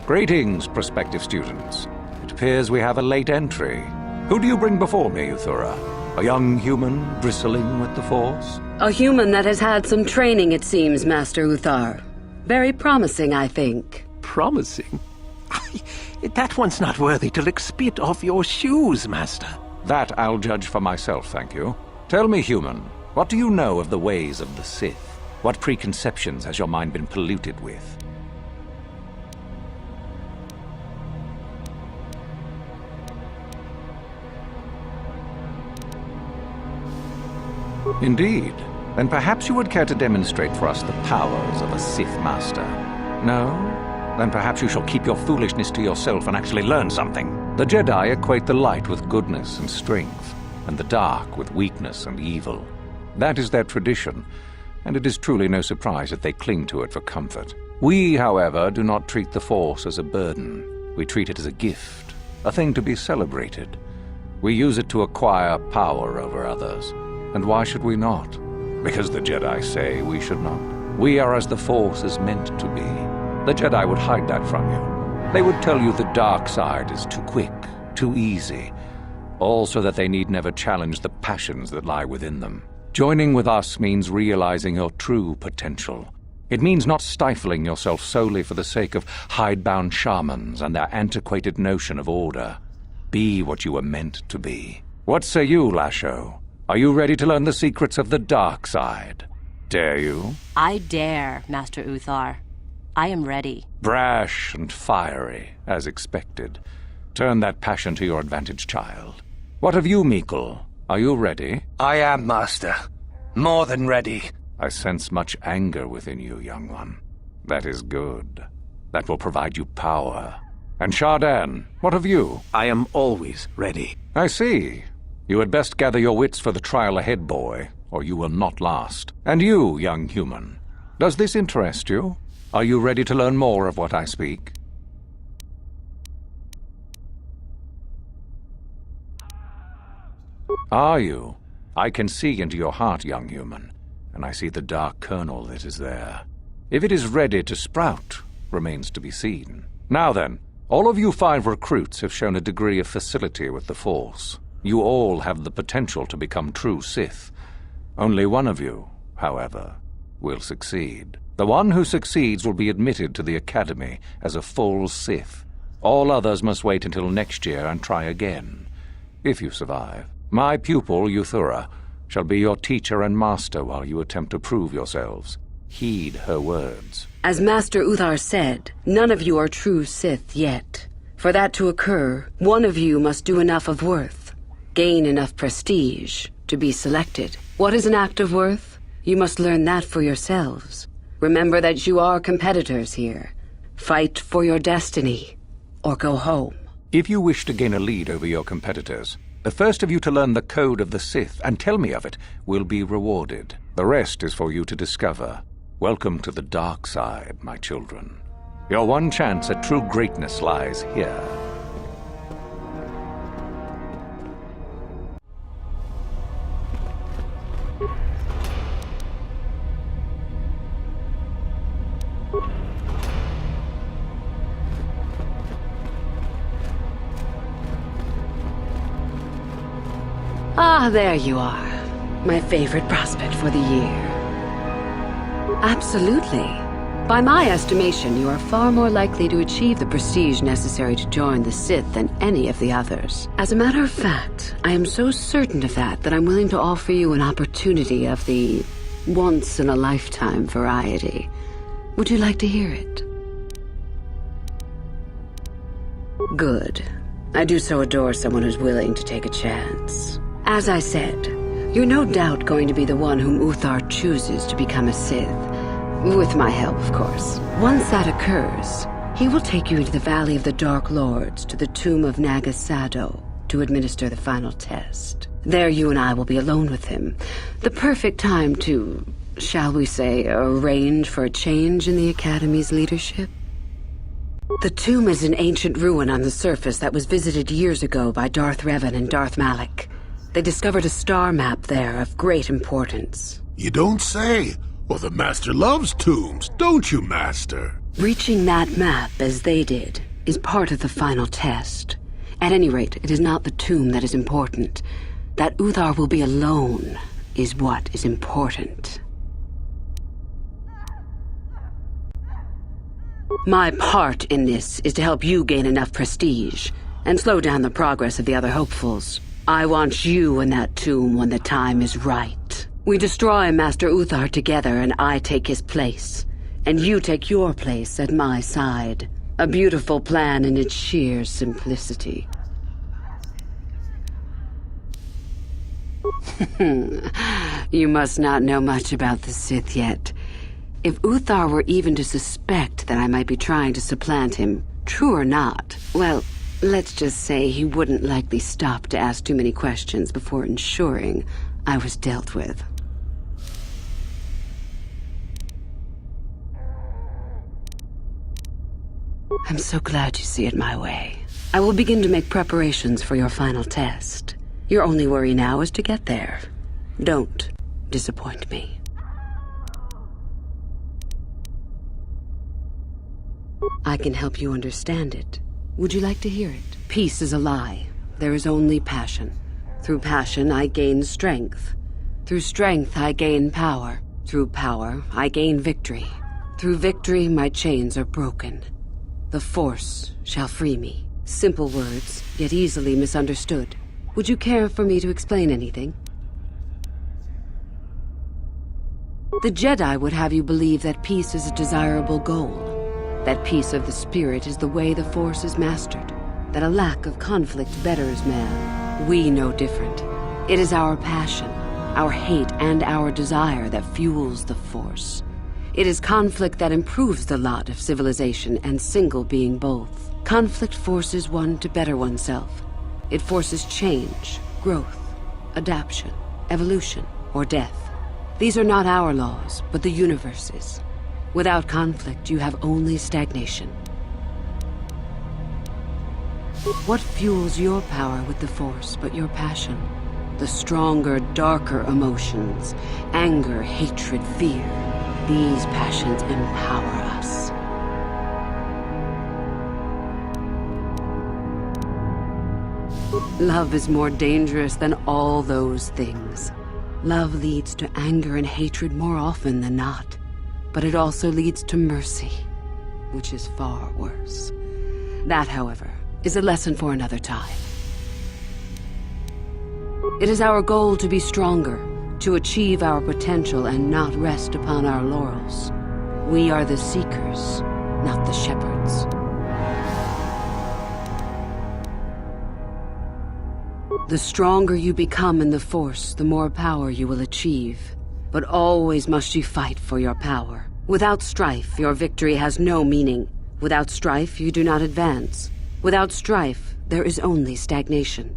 Greetings, prospective students. It appears we have a late entry. Who do you bring before me, Uthura? A young human bristling with the Force? A human that has had some training, it seems, Master Uthar. Very promising, I think. Promising? That one's not worthy to lick spit off your shoes, Master. That I'll judge for myself, thank you. Tell me, human, what do you know of the ways of the Sith? What preconceptions has your mind been polluted with? Indeed. Then perhaps you would care to demonstrate for us the powers of a Sith Master. No? Then perhaps you shall keep your foolishness to yourself and actually learn something. The Jedi equate the light with goodness and strength, and the dark with weakness and evil. That is their tradition, and it is truly no surprise that they cling to it for comfort. We, however, do not treat the Force as a burden. We treat it as a gift, a thing to be celebrated. We use it to acquire power over others. And why should we not? Because the Jedi say we should not. We are as the Force is meant to be. The Jedi would hide that from you. They would tell you the dark side is too quick, too easy, all so that they need never challenge the passions that lie within them. Joining with us means realizing your true potential. It means not stifling yourself solely for the sake of hidebound shamans and their antiquated notion of order. Be what you were meant to be. What say you, Lasho? Are you ready to learn the secrets of the dark side? Dare you? I dare, Master Uthar. I am ready. Brash and fiery, as expected. Turn that passion to your advantage, child. What of you, Meekle? Are you ready? I am, Master. More than ready. I sense much anger within you, young one. That is good. That will provide you power. And Shardan, what of you? I am always ready. I see. You had best gather your wits for the trial ahead, boy, or you will not last. And you, young human, does this interest you? Are you ready to learn more of what I speak? Are you? I can see into your heart, young human, and I see the dark kernel that is there. If it is ready to sprout, remains to be seen. Now then, all of you 5 recruits have shown a degree of facility with the Force. You all have the potential to become true Sith. Only one of you, however, will succeed. The one who succeeds will be admitted to the Academy as a full Sith. All others must wait until next year and try again, if you survive. My pupil, Uthura, shall be your teacher and master while you attempt to prove yourselves. Heed her words. As Master Uthar said, none of you are true Sith yet. For that to occur, one of you must do enough of worth, gain enough prestige, to be selected. What is an act of worth? You must learn that for yourselves. Remember that you are competitors here. Fight for your destiny, or go home. If you wish to gain a lead over your competitors, the first of you to learn the code of the Sith and tell me of it will be rewarded. The rest is for you to discover. Welcome to the dark side, my children. Your one chance at true greatness lies here. Ah, there you are. My favorite prospect for the year. Absolutely. By my estimation, you are far more likely to achieve the prestige necessary to join the Sith than any of the others. As a matter of fact, I am so certain of that I'm willing to offer you an opportunity of the once-in-a-lifetime variety. Would you like to hear it? Good. I do so adore someone who's willing to take a chance. As I said, you're no doubt going to be the one whom Uthar chooses to become a Sith. With my help, of course. Once that occurs, he will take you into the Valley of the Dark Lords to the tomb of Nagasado to administer the final test. There you and I will be alone with him. The perfect time to, shall we say, arrange for a change in the Academy's leadership. The tomb is an ancient ruin on the surface that was visited years ago by Darth Revan and Darth Malak. They discovered a star map there of great importance. You don't say. Well, the Master loves tombs, don't you, Master? Reaching that map as they did is part of the final test. At any rate, it is not the tomb that is important. That Uthar will be alone is what is important. My part in this is to help you gain enough prestige and slow down the progress of the other hopefuls. I want you in that tomb when the time is right. We destroy Master Uthar together and I take his place. And you take your place at my side. A beautiful plan in its sheer simplicity. You must not know much about the Sith yet. If Uthar were even to suspect that I might be trying to supplant him, true or not, well, let's just say he wouldn't likely stop to ask too many questions before ensuring I was dealt with. I'm so glad you see it my way. I will begin to make preparations for your final test. Your only worry now is to get there. Don't disappoint me. I can help you understand it. Would you like to hear it? Peace is a lie. There is only passion. Through passion, I gain strength. Through strength, I gain power. Through power, I gain victory. Through victory, my chains are broken. The Force shall free me. Simple words, yet easily misunderstood. Would you care for me to explain anything? The Jedi would have you believe that peace is a desirable goal. That peace of the spirit is the way the Force is mastered. That a lack of conflict betters man. We know different. It is our passion, our hate, and our desire that fuels the Force. It is conflict that improves the lot of civilization and single being both. Conflict forces one to better oneself. It forces change, growth, adaptation, evolution, or death. These are not our laws, but the universe's. Without conflict, you have only stagnation. What fuels your power with the Force but your passion? The stronger, darker emotions. Anger, hatred, fear. These passions empower us. Love is more dangerous than all those things. Love leads to anger and hatred more often than not. But it also leads to mercy, which is far worse. That, however, is a lesson for another time. It is our goal to be stronger, to achieve our potential and not rest upon our laurels. We are the seekers, not the shepherds. The stronger you become in the Force, the more power you will achieve. But always must you fight for your power. Without strife, your victory has no meaning. Without strife, you do not advance. Without strife, there is only stagnation.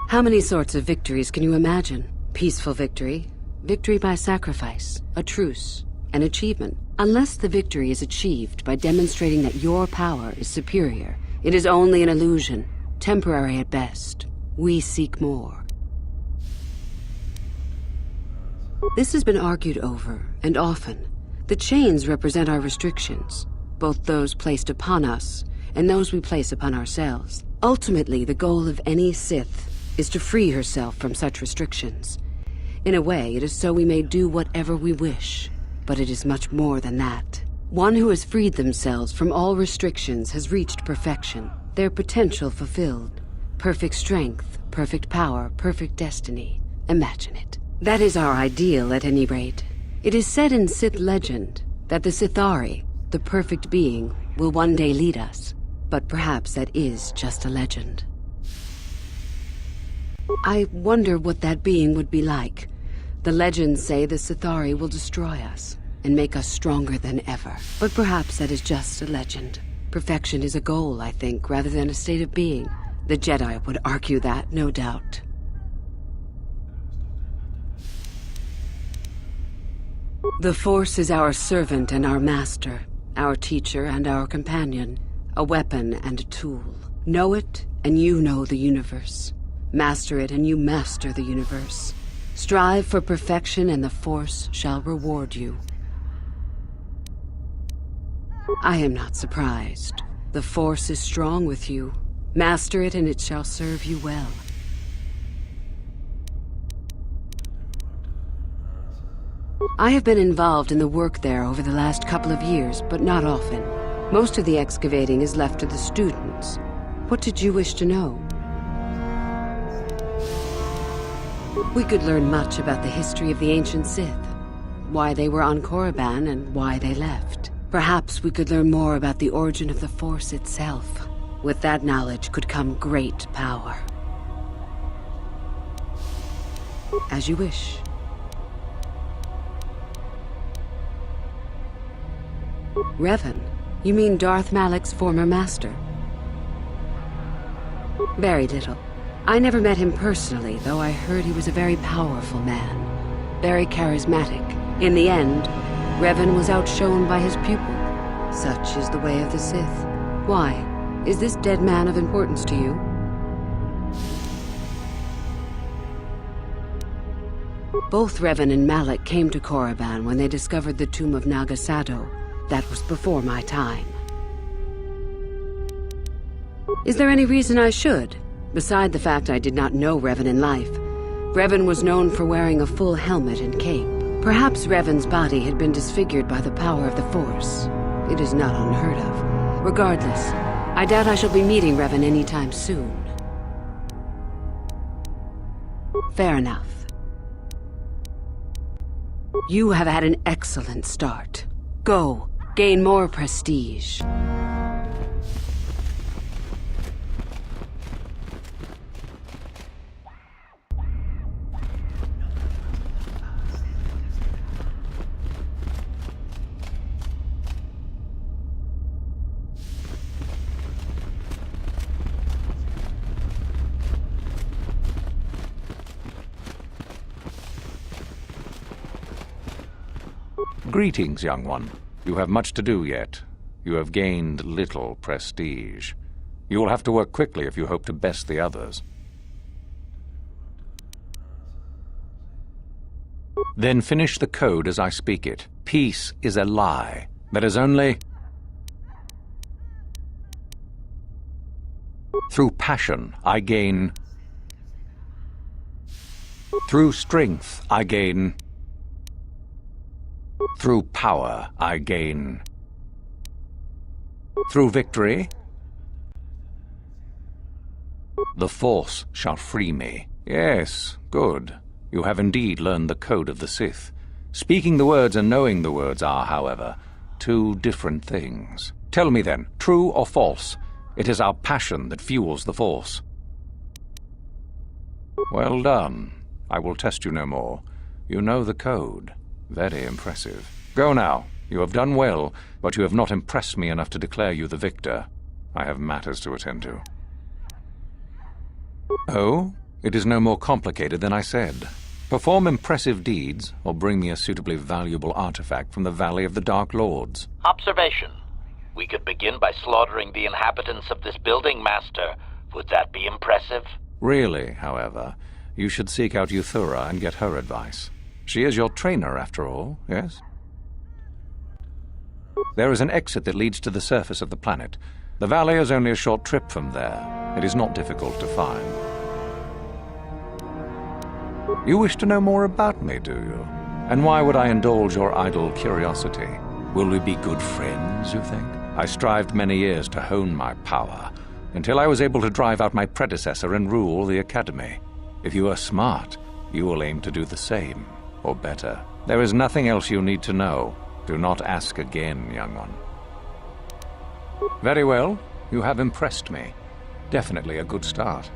How many sorts of victories can you imagine? Peaceful victory, victory by sacrifice, a truce, an achievement. Unless the victory is achieved by demonstrating that your power is superior, it is only an illusion, temporary at best. We seek more. This has been argued over, and often. The chains represent our restrictions, both those placed upon us and those we place upon ourselves. Ultimately, the goal of any Sith is to free herself from such restrictions. In a way, it is so we may do whatever we wish, but it is much more than that. One who has freed themselves from all restrictions has reached perfection, their potential fulfilled. Perfect strength, perfect power, perfect destiny. Imagine it. That is our ideal, at any rate. It is said in Sith legend that the Sithari, the perfect being, will one day lead us. But perhaps that is just a legend. I wonder what that being would be like. The legends say the Sithari will destroy us and make us stronger than ever. But perhaps that is just a legend. Perfection is a goal, I think, rather than a state of being. The Jedi would argue that, no doubt. The Force is our servant and our master, our teacher and our companion, a weapon and a tool. Know it, and you know the universe. Master it, and you master the universe. Strive for perfection, and the Force shall reward you. I am not surprised. The Force is strong with you. Master it and it shall serve you well. I have been involved in the work there over the last couple of years, but not often. Most of the excavating is left to the students. What did you wish to know? We could learn much about the history of the ancient Sith, why they were on Korriban and why they left. Perhaps we could learn more about the origin of the Force itself. With that knowledge could come great power. As you wish. Revan? You mean Darth Malak's former master? Very little. I never met him personally, though I heard he was a very powerful man. Very charismatic. In the end, Revan was outshone by his pupil. Such is the way of the Sith. Why? Is this dead man of importance to you? Both Revan and Malak came to Korriban when they discovered the tomb of Nagasado. That was before my time. Is there any reason I should? Beside the fact I did not know Revan in life. Revan was known for wearing a full helmet and cape. Perhaps Revan's body had been disfigured by the power of the Force. It is not unheard of. Regardless, I doubt I shall be meeting Revan anytime soon. Fair enough. You have had an excellent start. Go, gain more prestige. Greetings, young one. You have much to do yet. You have gained little prestige. You will have to work quickly if you hope to best the others. Then finish the code as I speak it. Peace is a lie. There is only... Through passion, I gain... Through strength, I gain... Through power, I gain. Through victory, the Force shall free me. Yes, good. You have indeed learned the code of the Sith. Speaking the words and knowing the words are, however, two different things. Tell me then, true or false? It is our passion that fuels the Force. Well done. I will test you no more. You know the code. Very impressive. Go now. You have done well, but you have not impressed me enough to declare you the victor. I have matters to attend to. Oh? It is no more complicated than I said. Perform impressive deeds, or bring me a suitably valuable artifact from the Valley of the Dark Lords. Observation. We could begin by slaughtering the inhabitants of this building, Master. Would that be impressive? Really, however, you should seek out Euthura and get her advice. She is your trainer, after all, yes? There is an exit that leads to the surface of the planet. The valley is only a short trip from there. It is not difficult to find. You wish to know more about me, do you? And why would I indulge your idle curiosity? Will we be good friends, you think? I strived many years to hone my power, until I was able to drive out my predecessor and rule the Academy. If you are smart, you will aim to do the same. Or better. There is nothing else you need to know. Do not ask again, young one. Very well. You have impressed me. Definitely a good start.